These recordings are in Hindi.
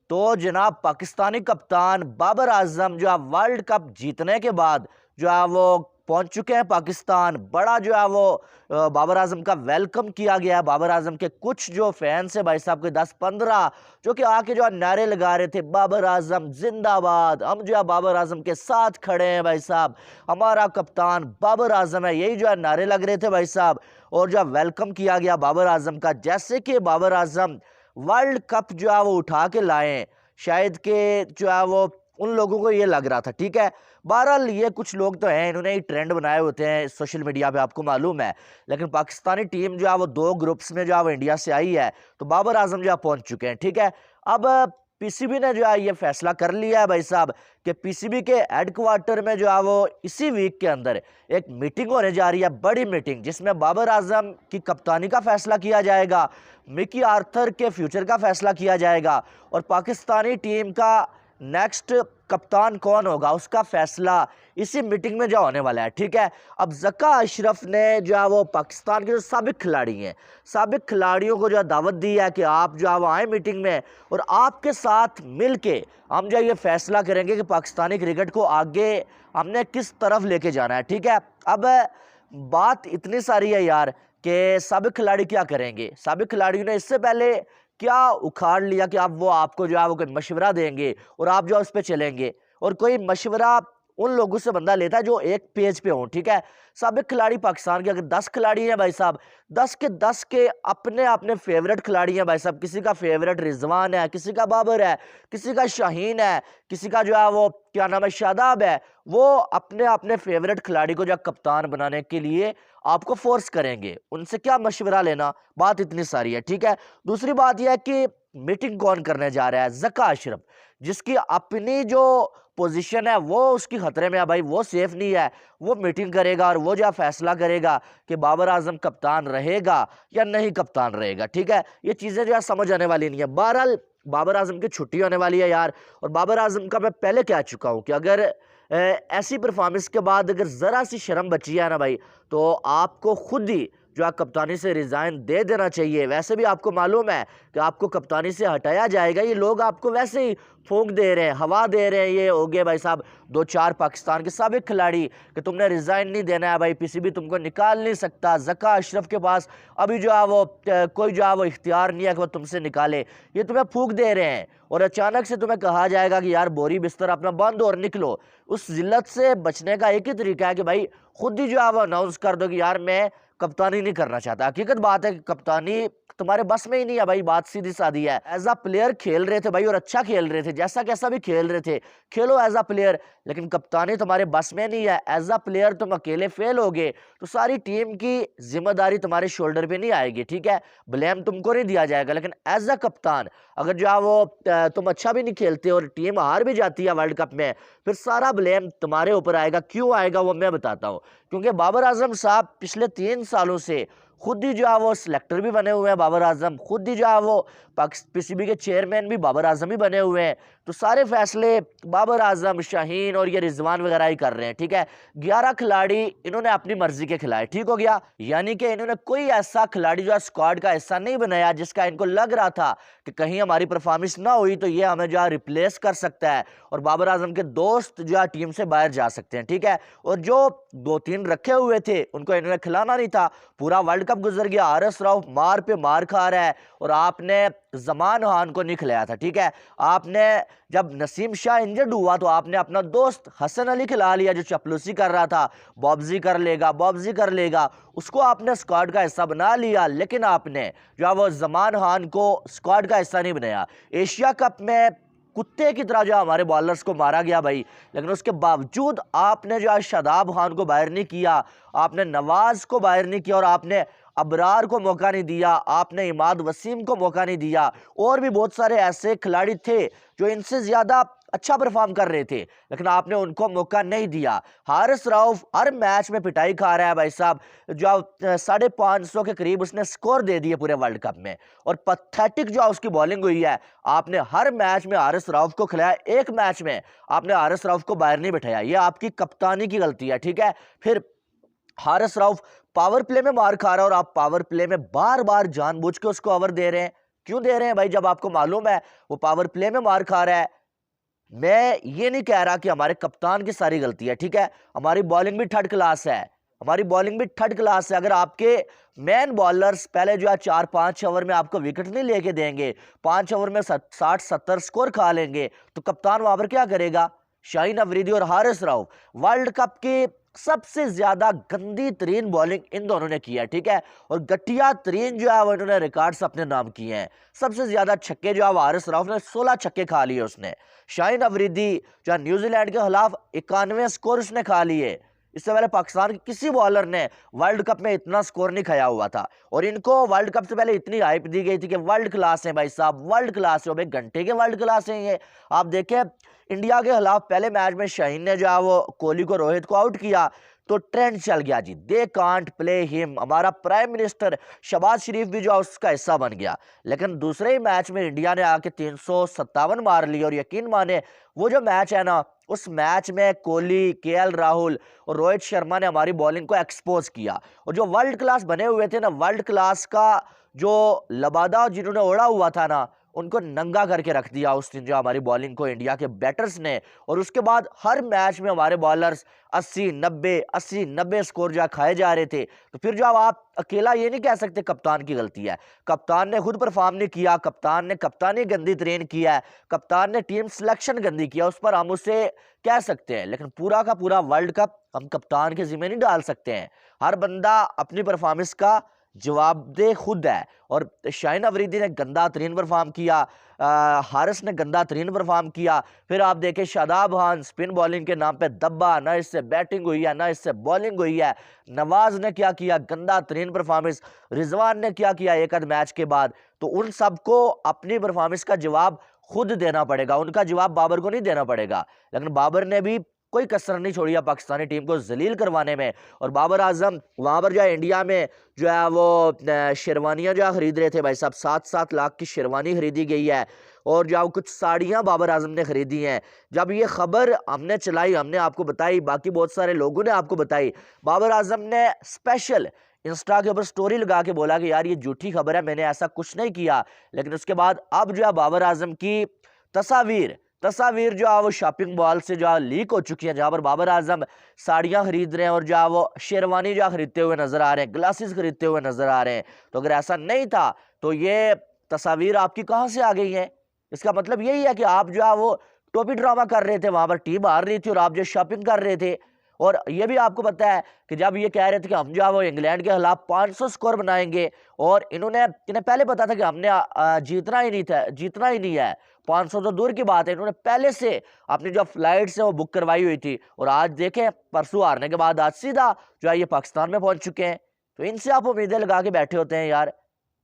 तो जनाब पाकिस्तानी कप्तान बाबर आजम जो है वर्ल्ड कप जीतने के बाद जो है वो पहुंच चुके हैं पाकिस्तान। बड़ा जो है वो बाबर आजम का वेलकम किया गया है। बाबर आजम के कुछ जो फैंस है भाई साहब के 10-15 जो कि आके जो है नारे लगा रहे थे, बाबर आजम जिंदाबाद, हम जो है बाबर आजम के साथ खड़े हैं भाई साहब, हमारा कप्तान बाबर आजम है, यही जो है नारे लग रहे थे भाई साहब। और जो है वेलकम किया गया बाबर आजम का, जैसे कि बाबर आजम वर्ल्ड कप जो है वो उठा के लाए, शायद के जो है वो उन लोगों को ये लग रहा था। ठीक है, बहरहाल ये कुछ लोग तो हैं, इन्होंने ही ट्रेंड बनाए होते हैं सोशल मीडिया पे, आपको मालूम है। लेकिन पाकिस्तानी टीम जो है वो 2 ग्रुप्स में जो है वो इंडिया से आई है, तो बाबर आजम जो है पहुंच चुके हैं। ठीक है, अब पीसीबी ने जो है ये फैसला कर लिया है भाई साहब कि पीसीबी के हेडक्वार्टर में जो है वो इसी वीक के अंदर एक मीटिंग होने जा रही है, बड़ी मीटिंग, जिसमें बाबर आजम की कप्तानी का फैसला किया जाएगा, मिकी आर्थर के फ्यूचर का फैसला किया जाएगा, और पाकिस्तानी टीम का नेक्स्ट कप्तान कौन होगा उसका फैसला इसी मीटिंग में जो होने वाला है। ठीक है, अब जका अशरफ ने जो है वो पाकिस्तान के जो साबिक खिलाड़ी हैं, साबिक खिलाड़ियों को जो है दावत दी है कि आप जो है वो आए मीटिंग में, और आपके साथ मिलके हम जो है ये फैसला करेंगे कि पाकिस्तानी क्रिकेट को आगे हमने किस तरफ लेके जाना है। ठीक है, अब बात इतनी सारी है यार कि साबिक खिलाड़ी क्या करेंगे। साबिक खिलाड़ियों ने इससे पहले क्या उखाड़ लिया कि अब वो आपको जो है वो कोई मशवरा देंगे और आप जो है उस पर चलेंगे, और कोई मशवरा उन लोगों से बंदा लेता है जो एक पेज पे हो। ठीक है, साबिक खिलाड़ी पाकिस्तान के अगर 10 खिलाड़ी हैं भाई साहब, 10 के अपने अपने फेवरेट खिलाड़ी हैं भाई साहब। किसी का फेवरेट रिजवान है, किसी का बाबर है, किसी का शाहीन है, किसी का जो है वो क्या नाम है शादाब है। वो अपने अपने फेवरेट खिलाड़ी को जो है कप्तान बनाने के लिए आपको फोर्स करेंगे, उनसे क्या मशवरा लेना, बात इतनी सारी है। ठीक है, दूसरी बात यह है कि मीटिंग कौन करने जा रहा है, जका अशरफ, जिसकी अपनी जो पोजीशन है वो उसकी खतरे में है भाई, वो सेफ नहीं है। वो मीटिंग करेगा और वो जो फैसला करेगा कि बाबर आजम कप्तान रहेगा या नहीं कप्तान रहेगा। ठीक है, ये चीजें जो है समझ आने वाली नहीं है। बहरहाल बाबर आजम की छुट्टी होने वाली है यार, और बाबर आजम का मैं पहले कह चुका हूं कि अगर ऐसी परफॉर्मेंस के बाद अगर जरा सी शर्म बची है ना भाई, तो आपको खुद ही जो है कप्तानी से रिजाइन दे देना चाहिए। वैसे भी आपको मालूम है कि आपको कप्तानी से हटाया जाएगा, ये लोग आपको वैसे ही फूंक दे रहे हैं, हवा दे रहे हैं। ये हो गए भाई साहब 2-4 पाकिस्तान के साबिक खिलाड़ी कि तुमने रिजाइन नहीं देना है भाई, पीसीबी तुमको निकाल नहीं सकता। जका अशरफ के पास अभी जो है वो कोई जो है वो इख्तियार नहीं है कि वो तुमसे निकाले, ये तुम्हें फूंक दे रहे हैं। और अचानक से तुम्हें कहा जाएगा कि यार बोरी बिस्तर अपना बंद और निकलो। उस जिल्लत से बचने का एक ही तरीका है कि भाई खुद ही जो है वो अनाउंस कर दो कि यार मैं कप्तानी नहीं करना चाहता। हकीकत बात है कि कप्तानी तुम्हारे बस में ही नहीं है भाई, बात सीधी सादी है। एज अ प्लेयर खेल रहे थे भाई, और अच्छा खेल रहे थे, जैसा कैसा भी खेल रहे थे, खेलो एज अ प्लेयर, लेकिन कप्तानी तुम्हारे बस में नहीं है। एज अ प्लेयर तुम अकेले फेल हो गए तो सारी टीम की जिम्मेदारी तुम्हारे शोल्डर पे नहीं आएगी। ठीक है, ब्लेम तुमको नहीं दिया जाएगा। लेकिन एज अ कप्तान अगर जो है वो तुम अच्छा भी नहीं खेलते और टीम हार भी जाती है वर्ल्ड कप में, फिर सारा ब्लेम तुम्हारे ऊपर आएगा। क्यों आएगा वो मैं बताता हूँ। क्योंकि बाबर आजम साहब पिछले 3 सालों से खुद ही जो है वो सिलेक्टर भी बने हुए हैं, बाबर आजम खुद ही जो है वो पीसीबी के चेयरमैन भी बाबर आजम ही बने हुए हैं। तो सारे फैसले बाबर आजम, शाहीन और ये रिजवान वगैरह ही कर रहे हैं। ठीक है, 11 खिलाड़ी इन्होंने अपनी मर्जी के खिलाए। ठीक हो गया, यानी कि इन्होंने कोई ऐसा खिलाड़ी जो है स्क्वाड का हिस्सा नहीं बनाया जिसका इनको लग रहा था कि कहीं हमारी परफॉर्मेंस ना हुई तो ये हमें जो है रिप्लेस कर सकता है, और बाबर आजम के दोस्त जो है टीम से बाहर जा सकते हैं। ठीक है, और जो 2-3 रखे हुए थे उनको इन्होंने खिलाना नहीं था। पूरा वर्ल्ड कप गुजर गया, आरएस राउफ मार पे मार खा रहा है, और आपने जमान खान को नहीं खिलाया था। ठीक है, आपने जब नसीम शाह इंजर्ड हुआ तो आपने अपना दोस्त हसन अली खिला लिया जो चपलूसी कर रहा था, बॉब्जी कर लेगा, बॉब्जी कर लेगा, उसको आपने स्क्वाड का हिस्सा बना लिया। लेकिन आपने जो है वो जमान खान को स्क्वाड का हिस्सा नहीं बनाया। एशिया कप में कुत्ते की तरह जो हमारे बॉलर्स को मारा गया भाई, लेकिन उसके बावजूद आपने जो है शादाब खान को बाहर नहीं किया, आपने नवाज को बाहर नहीं किया, और आपने अबरार को मौका नहीं दिया, आपने इमाद वसीम को मौका नहीं दिया। और भी बहुत सारे ऐसे खिलाड़ी थे जो इनसे ज्यादा अच्छा परफॉर्म कर रहे थे, लेकिन आपने उनको मौका नहीं दिया। हारिस राउफ हर मैच में पिटाई खा रहा है भाई साहब, जो 550 के करीब उसने स्कोर दे दिए पूरे वर्ल्ड कप में, और पथेटिक जो उसकी बॉलिंग हुई है। आपने हर मैच में हारिस राउफ को खिलाया, एक मैच में आपने हारिस राउफ को बाहर नहीं बिठाया, ये आपकी कप्तानी की गलती है। ठीक है, फिर हारिस राउफ पावर प्ले में मार खा रहा है और आप पावर प्ले में बार बार जानबूझ के उसको ओवर दे रहे हैं। क्यों दे रहे हैं भाई, जब आपको मालूम है वो पावर प्ले में मार खा रहा है। मैं ये नहीं कह रहा कि हमारे कप्तान की सारी गलती है, ठीक है, हमारी बॉलिंग भी थर्ड क्लास है, हमारी बॉलिंग भी थर्ड क्लास है। अगर आपके मेन बॉलर्स पहले जो है 4-5 ओवर में आपको विकेट नहीं लेके देंगे, 5 ओवर में 60-70 स्कोर खा लेंगे, तो कप्तान वहां पर क्या करेगा? शाहीन अफरीदी और हारिस राउफ वर्ल्ड कप की सबसे ज्यादा गंदी तरीन बॉलिंग इन दोनों ने की है, ठीक है, और घटिया तरीन जो है वो इन्होंने रिकॉर्ड्स अपने नाम किए हैं। सबसे ज्यादा छक्के जो है हारिस राउफ ने 16 छक्के खा लिए उसने। शाहीन अफरीदी जो है न्यूजीलैंड के खिलाफ 91 स्कोर उसने खा लिए। इससे पहले पाकिस्तान के किसी बॉलर ने वर्ल्ड कप में इतना स्कोर नहीं खाया हुआ था, और इनको वर्ल्ड कप से पहले इतनी हाइप दी गई थी कि वर्ल्ड क्लास है भाई साहब, वर्ल्ड क्लास है, भाई घंटे के वर्ल्ड क्लास है ये। आप देखें इंडिया के खिलाफ पहले मैच में शाहीन ने जो है वो कोहली को, रोहित को आउट किया, तो ट्रेंड चल गया जी, दे कांट प्ले हिम। हमारा प्राइम मिनिस्टर शहबाज शरीफ भी जो है उसका हिस्सा बन गया। लेकिन दूसरे ही मैच में इंडिया ने आके 357 मार लिए, और यकीन माने वो जो मैच है ना, उस मैच में कोहली, केएल राहुल और रोहित शर्मा ने हमारी बॉलिंग को एक्सपोज किया। और जो वर्ल्ड क्लास बने हुए थे ना, वर्ल्ड क्लास का जो लबादा जिन्होंने ओढ़ा हुआ था ना, उनको नंगा करके रख दिया उस दिन जो हमारी बॉलिंग को इंडिया के बैटर्स ने। और उसके बाद हर मैच में हमारे बॉलर्स 80-90 स्कोर जो खाए जा रहे थे। तो फिर जो आप अकेला ये नहीं कह सकते कप्तान की गलती है। कप्तान ने खुद परफॉर्म नहीं किया, कप्तान ने कप्तानी गंदी ट्रेन किया है, कप्तान ने टीम सिलेक्शन गंदी किया, उस पर हम उसे कह सकते हैं। लेकिन पूरा का पूरा वर्ल्ड कप हम कप्तान के जिम्मे नहीं डाल सकते हैं। हर बंदा अपनी परफॉर्मेंस का जवाबदेह खुद है। और शाहीन अफरीदी ने गंदा तरीन परफॉर्म किया, हारिस ने गंदा तरीन परफॉर्म किया। फिर आप देखें शादाब खान स्पिन बॉलिंग के नाम पे दब्बा, ना इससे बैटिंग हुई है ना इससे बॉलिंग हुई है। नवाज ने क्या किया, गंदा तरीन परफॉर्मेंस। रिजवान ने क्या किया एक आध मैच के बाद। तो उन सबको अपनी परफॉर्मेंस का जवाब खुद देना पड़ेगा, उनका जवाब बाबर को नहीं देना पड़ेगा। लेकिन बाबर ने भी कोई कसर नहीं छोड़ी है पाकिस्तानी टीम को जलील करवाने में। और बाबर आजम वहां पर जो है इंडिया में जो है वो शेरवानियां जो खरीद रहे थे भाई साहब, 7-7 लाख की शेरवानी खरीदी गई है, और जो कुछ साड़ियां बाबर आजम ने खरीदी हैं। जब ये खबर हमने चलाई, हमने आपको बताई, बाकी बहुत सारे लोगों ने आपको बताई, बाबर आजम ने स्पेशल इंस्टा के ऊपर स्टोरी लगा के बोला कि यार ये झूठी खबर है, मैंने ऐसा कुछ नहीं किया। लेकिन उसके बाद अब जो है बाबर आजम की तस्वीर जो है वो शॉपिंग मॉल से जो है लीक हो चुकी है, जहां पर बाबर आजम साड़ियां खरीद रहे हैं और जो है वो शेरवानी जो खरीदते हुए नजर आ रहे हैं, ग्लासेस खरीदते हुए नजर आ रहे हैं। तो अगर ऐसा नहीं था तो ये तस्वीर आपकी कहां से आ गई है? इसका मतलब यही है कि आप जो है वो टोपी ड्रामा कर रहे थे, वहां पर टीम हार रही थी और आप जो शॉपिंग कर रहे थे। और ये भी आपको पता है कि जब ये कह रहे थे कि हम जो है वो इंग्लैंड के खिलाफ 500 स्कोर बनाएंगे, और इन्हें पहले पता था कि हमने जीतना ही नहीं है, 500 तो दूर की बात है, इन्होंने पहले से अपनी जो फ्लाइट्स है वो बुक करवाई हुई थी। और आज देखें परसों हारने के बाद आज सीधा जो है ये पाकिस्तान में पहुंच चुके हैं। तो इनसे आप उम्मीदें लगा के बैठे होते हैं यार।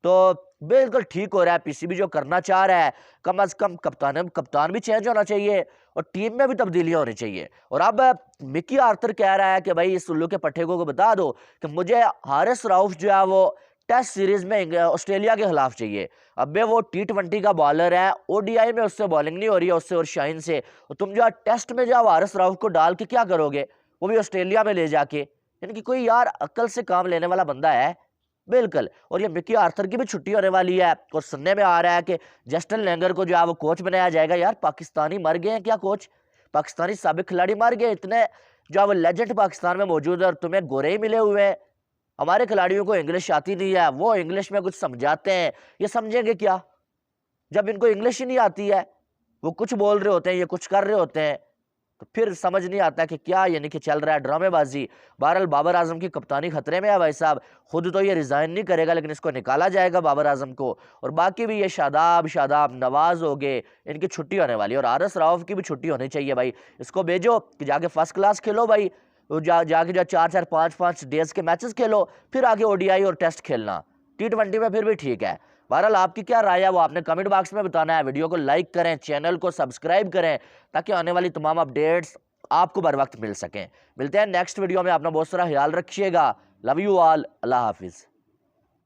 तो बिल्कुल ठीक हो रहा है, पीसीबी जो करना चाह रहा है, कम से कम कप्तान भी चेंज होना चाहिए और टीम में भी तब्दीलियां होनी चाहिए। और अब मिकी आर्थर कह रहा है कि भाई इस उल्लू के पट्टेकों को बता दो कि मुझे हारिस राउफ जो है वो टेस्ट सीरीज में ऑस्ट्रेलिया के खिलाफ चाहिए। अब वो T20 का बॉलर है, ओडीआई में उससे बॉलिंग नहीं हो रही है, उससे और शाहीन से। और तुम जो टेस्ट में जो हारिस राउफ को डाल के क्या करोगे, वो भी ऑस्ट्रेलिया में ले जाके? यानी कि कोई यार अक्ल से काम लेने वाला बंदा है? बिल्कुल। और ये मिकी आर्थर की भी छुट्टी होने वाली है, और सुनने में आ रहा है कि जस्टिन लैंगर को जो है वो कोच बनाया जाएगा। यार पाकिस्तानी मर गए हैं क्या कोच? पाकिस्तानी साबिक खिलाड़ी मर गए, इतने जो है वो लेजेंड पाकिस्तान में मौजूद है और तुम्हें गोरे ही मिले हुए हैं। हमारे खिलाड़ियों को इंग्लिश आती नहीं है, वो इंग्लिश में कुछ समझाते हैं, ये समझेंगे क्या जब इनको इंग्लिश ही नहीं आती है? वो कुछ बोल रहे होते हैं, ये कुछ कर रहे होते हैं, तो फिर समझ नहीं आता कि क्या यानी कि चल रहा है ड्रामेबाजी। बहरहाल बाबर आजम की कप्तानी खतरे में है भाई साहब। खुद तो ये रिजाइन नहीं करेगा, लेकिन इसको निकाला जाएगा बाबर आजम को। और बाकी भी ये शादाब नवाज हो गए, इनकी छुट्टी होने वाली है। और हारिस राउफ की भी छुट्टी होनी चाहिए भाई, इसको भेजो कि जाके फर्स्ट क्लास खेलो भाई, जाके जो 4-4 5-5 डेज के मैचेस खेलो, फिर आगे ओडीआई और टेस्ट खेलना। T20 में फिर भी ठीक है। बहरहाल आपकी क्या राय है वो आपने कमेंट बॉक्स में बताना है। वीडियो को लाइक करें, चैनल को सब्सक्राइब करें, ताकि आने वाली तमाम अपडेट्स आपको बर वक्त मिल सकें। मिलते हैं नेक्स्ट वीडियो में, अपना बहुत सारा ख्याल रखिएगा। लव यू ऑल, अल्लाह हाफिज़।